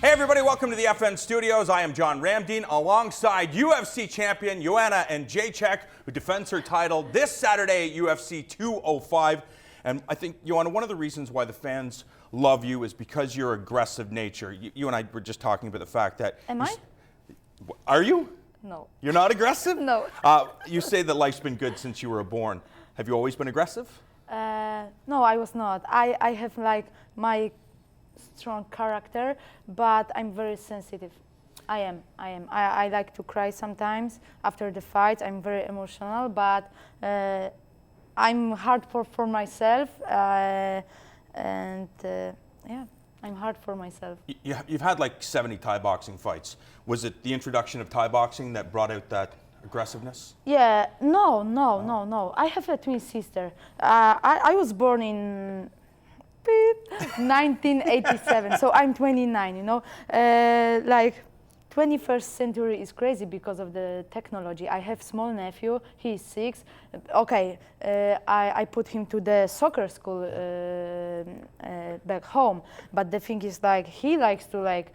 Hey everybody, welcome to the FN Studios. I am John Ramdeen alongside UFC champion Joanna Jedrzejczyk, who defends her title this Saturday at UFC 205. And I think, Joanna, one of the reasons why the fans love you is because your aggressive nature. You and I were just talking about the fact that... Am I? Are you? No. You're not aggressive? No. You say that life's been good since you were born. Have you always been aggressive? No, I was not. I have like my strong character, but I'm very sensitive. I am. I like to cry sometimes after the fight. I'm very emotional, but I'm hard for myself, yeah, I'm hard for myself. You've had like 70 Thai boxing fights. Was it the introduction of Thai boxing that brought out that aggressiveness? Yeah, no. I have a twin sister. I was born in 1987, so I'm 29, you know. Like 21st century is crazy because of the technology. I have small nephew, he's 6. Okay, I put him to the soccer school back home, but the thing is like he likes to like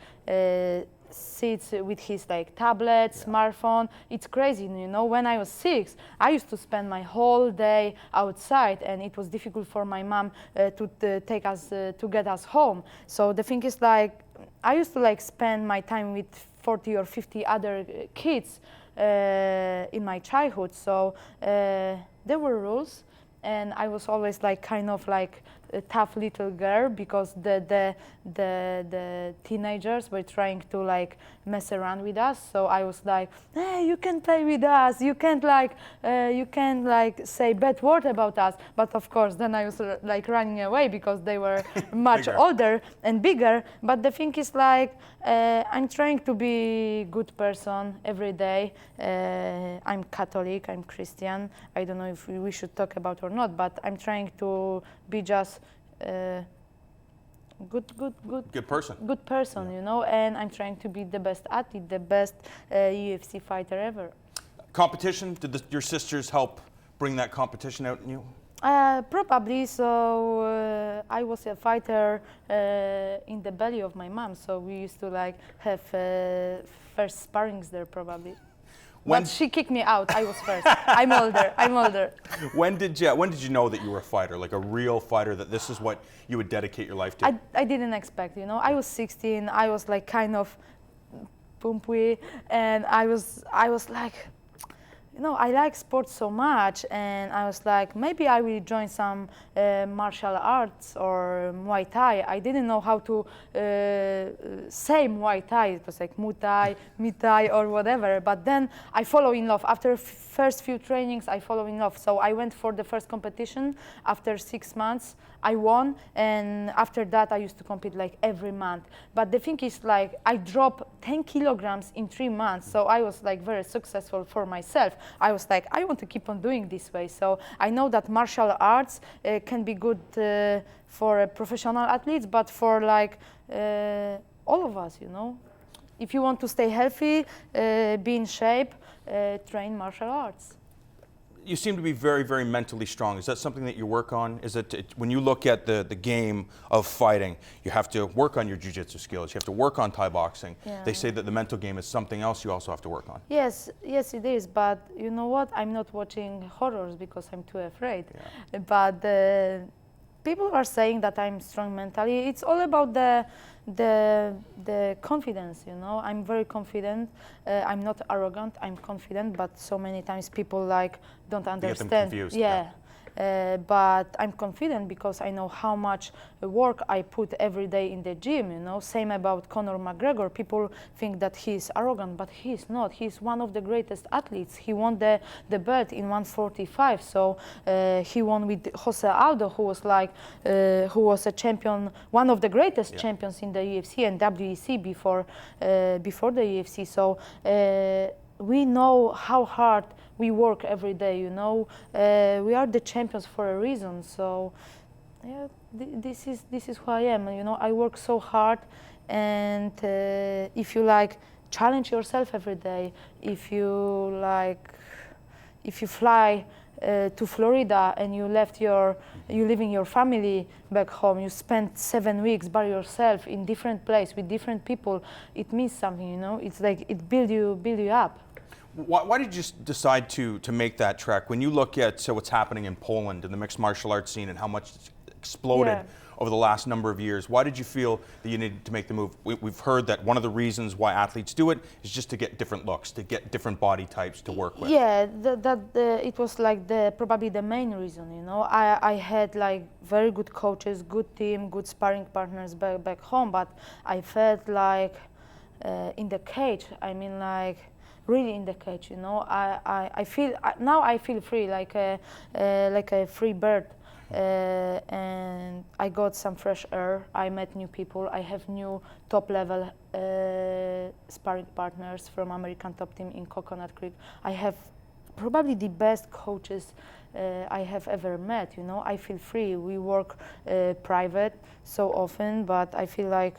sits with his like tablet, smartphone. It's crazy, you know. When I was 6, I used to spend my whole day outside, and it was difficult for my mom to take us to get us home. So the thing is like I used to like spend my time with 40 or 50 other kids in my childhood. So there were rules, and I was always like kind of like a tough little girl because the teenagers were trying to like mess around with us. So I was like, hey, you can play with us. You can't like say bad word about us. But of course, then I was like running away because they were much older and bigger. But the thing is like I'm trying to be a good person every day. I'm Catholic. I'm Christian. I don't know if we should talk about or not, but I'm trying to be just good person, you know, and I'm trying to be the best athlete, the best UFC fighter ever. Competition, did your sisters help bring that competition out in you? Probably. So I was a fighter in the belly of my mom, so we used to like have first sparrings there probably. But she kicked me out. I was first. I'm older. When did you know that you were a fighter, like a real fighter, that this is what you would dedicate your life to? I didn't expect, you know. I was 16. I was like kind of pumpy, and I was like, you know, I like sports so much, and I was like, maybe I will join some martial arts or Muay Thai. I didn't know how to say Muay Thai. It was like Muay Thai, Muay Thai, or whatever. But then I fall in love. After first few trainings, I fall in love. So I went for the first competition. After 6 months, I won, and after that, I used to compete like every month. But the thing is, like, I dropped 10 kilograms in 3 months. So I was like very successful for myself. I was like, I want to keep on doing this way. So I know that martial arts can be good for professional athletes, but for like all of us, you know. If you want to stay healthy, be in shape, train martial arts. You seem to be very, very mentally strong. Is that something that you work on? Is it when you look at the game of fighting, you have to work on your jiu-jitsu skills, you have to work on Thai boxing. Yeah. They say that the mental game is something else you also have to work on. Yes, it is. But you know what? I'm not watching horrors because I'm too afraid. Yeah. But people are saying that I'm strong mentally. It's all about the confidence, you know. I'm very confident. I'm not arrogant. I'm confident. But so many times people like don't understand. Get them confused. Yeah. But I'm confident because I know how much work I put every day in the gym, you know. Same about Conor McGregor. People think that he's arrogant, but he's not. He's one of the greatest athletes. He won the belt in 145. So he won with Jose Aldo, who was like, who was a champion, one of the greatest champions in the UFC and WEC before the UFC. So we know how hard we work every day, you know. We are the champions for a reason. So, yeah, this is who I am. You know, I work so hard, and if you like challenge yourself every day, if you fly to Florida and you leaving your family back home, you spend 7 weeks by yourself in different place with different people, it means something, you know. It's like it build you up. Why did you decide to make that trek? When you look at what's happening in Poland and the mixed martial arts scene and how much it's exploded over the last number of years, why did you feel that you needed to make the move? We've heard that one of the reasons why athletes do it is just to get different looks, to get different body types to work with. Yeah, it was like probably the main reason, you know. I had like very good coaches, good team, good sparring partners back home, but I felt like in the cage, I mean like really in the cage, you know. I feel now I feel free, like a free bird. And I got some fresh air. I met new people. I have new top-level sparring partners from American Top Team in Coconut Creek. I have probably the best coaches I have ever met. You know, I feel free. We work private so often, but I feel like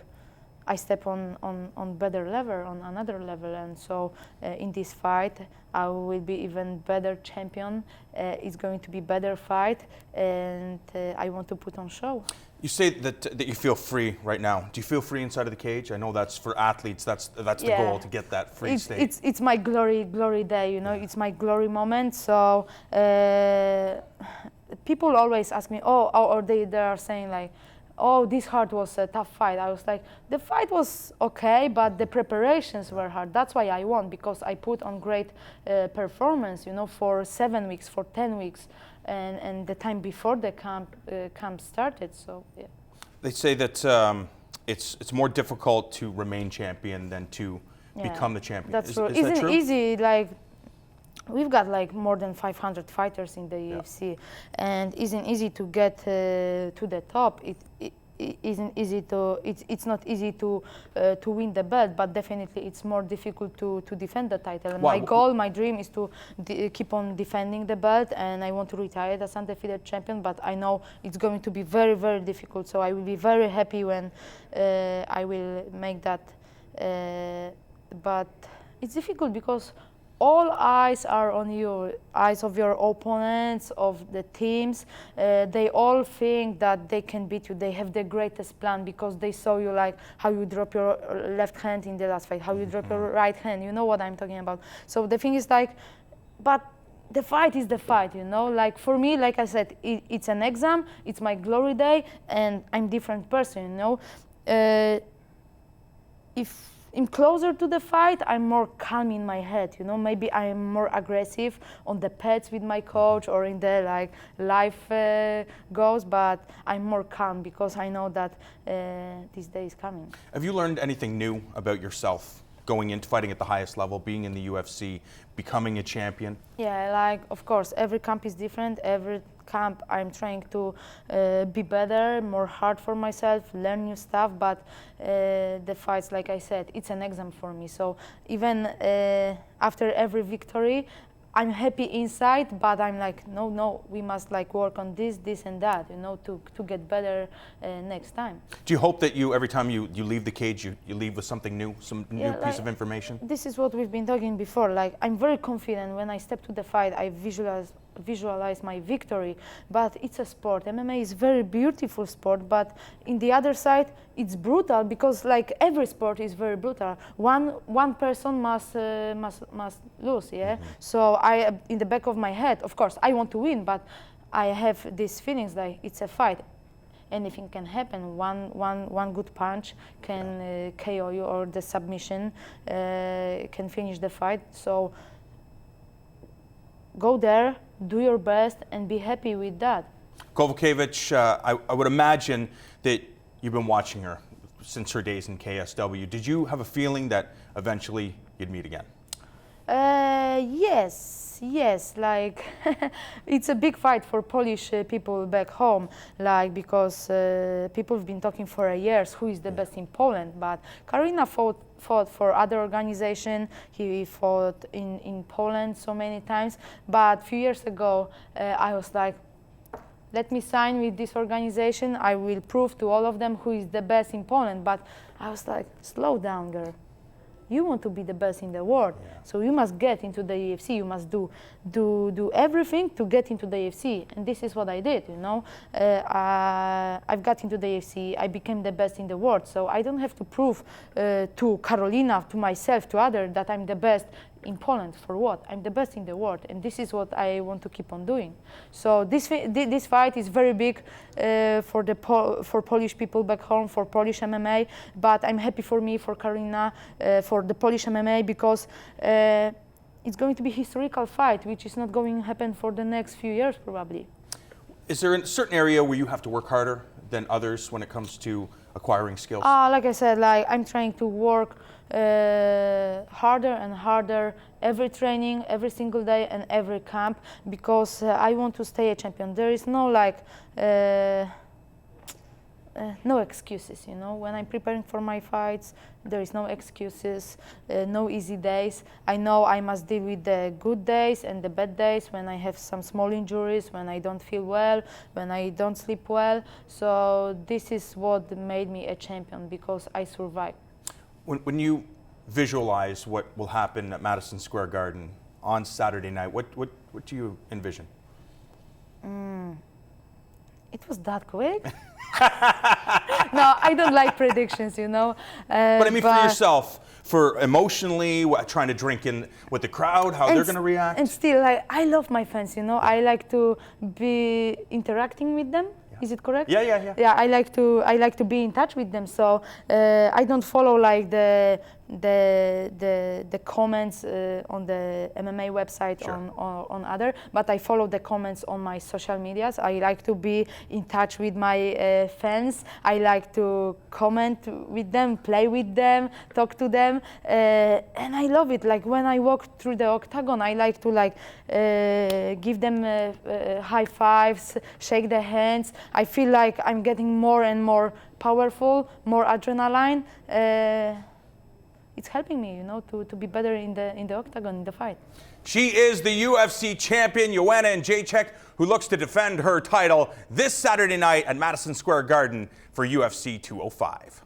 I step on better level, on another level, and so in this fight I will be even better champion. It's going to be better fight, and I want to put on show. You say that you feel free right now. Do you feel free inside of the cage? I know that's for athletes. That's the goal, to get that free state. It's my glory day. You know, it's my glory moment. So people always ask me, or they are saying like, oh, this hard was a tough fight. I was like, the fight was okay, but the preparations were hard. That's why I won, because I put on great performance, you know, for 7 weeks, for 10 weeks, and the time before the camp started. So yeah. They say that it's more difficult to remain champion than to become the champion. That's true. Is that true? Easy, like. We've got like more than 500 fighters in the UFC, and it isn't easy to get to the top. It isn't easy to. It's not easy to win the belt, but definitely it's more difficult to defend the title. And my goal, my dream, is to keep on defending the belt, and I want to retire as undefeated champion. But I know it's going to be very, very difficult. So I will be very happy when I will make that. But it's difficult because all eyes are on you, eyes of your opponents, of the teams. They all think that they can beat you. They have the greatest plan because they saw you, like how you drop your left hand in the last fight, how you drop your right hand. You know what I'm talking about. So the thing is like, but the fight is the fight, you know. Like for me, like I said, it's an exam. It's my glory day, and I'm a different person, you know. If I'm closer to the fight, I'm more calm in my head, you know. Maybe I'm more aggressive on the pads with my coach or in the like life goes, but I'm more calm because I know that this day is coming. Have you learned anything new about yourself going into fighting at the highest level, being in the UFC, becoming a champion? Yeah, like of course, every camp is different. Every camp I'm trying to be better, more hard for myself, learn new stuff, but the fights, like I said, it's an exam for me. So even after every victory, I'm happy inside, but I'm like, no, we must like work on this and that, you know, to get better next time. Do you hope that every time you leave the cage, you leave with something new, some new piece of information? This is what we've been talking before. Like, I'm very confident when I step to the fight, I visualize my victory, but it's a sport. MMA is very beautiful sport, but in the other side, it's brutal because like every sport is very brutal. One person must lose, yeah? Mm-hmm. So I, in the back of my head, of course, I want to win, but I have these feelings like it's a fight. Anything can happen. One good punch can KO you, or the submission can finish the fight. So go there, do your best, and be happy with that. Kowalkiewicz, I would imagine that you've been watching her since her days in KSW. Did you have a feeling that eventually you'd meet again? Yes, like it's a big fight for Polish people back home, like because people have been talking for years who is the best in Poland, but Karina fought for other organization. He fought in Poland so many times, but a few years ago I was like, let me sign with this organization. I will prove to all of them who is the best in Poland. But I was like, slow down, girl. You want to be the best in the world, so you must get into the UFC. You must do everything to get into the UFC, and this is what I did. You know, I've got into the UFC. I became the best in the world, so I don't have to prove to Karolina, to myself, to others that I'm the best in Poland. For what? I'm the best in the world, and this is what I want to keep on doing. So this fight is very big for Polish people back home, for Polish MMA, but I'm happy for me, for Karina, for the Polish MMA, because it's going to be a historical fight, which is not going to happen for the next few years probably. Is there a certain area where you have to work harder than others when it comes to acquiring skills? Like I said, like I'm trying to work harder and harder every training, every single day, and every camp, because I want to stay a champion. There is no no excuses, you know. When I'm preparing for my fights, there is no excuses, no easy days. I know I must deal with the good days and the bad days, when I have some small injuries, when I don't feel well, when I don't sleep well. So this is what made me a champion, because I survived. When you visualize what will happen at Madison Square Garden on Saturday night, what do you envision? It was that quick? No, I don't like predictions, you know. But I mean, for yourself, for emotionally, trying to drink in with the crowd, how they're going to react. And still, I love my fans, you know. I like to be interacting with them. Is it correct? Yeah. Yeah, I like to be in touch with them. So I don't follow like the comments on the MMA website, sure, on other, but I follow the comments on my social medias. I like to be in touch with my fans. I like to comment with them, play with them, talk to them, and I love it. Like when I walk through the octagon, I like to give them high fives, shake their hands. I feel like I'm getting more and more powerful, more adrenaline. It's helping me, you know, to be better in the octagon, in the fight. She is the UFC champion, Joanna Jedrzejczyk, who looks to defend her title this Saturday night at Madison Square Garden for UFC 205.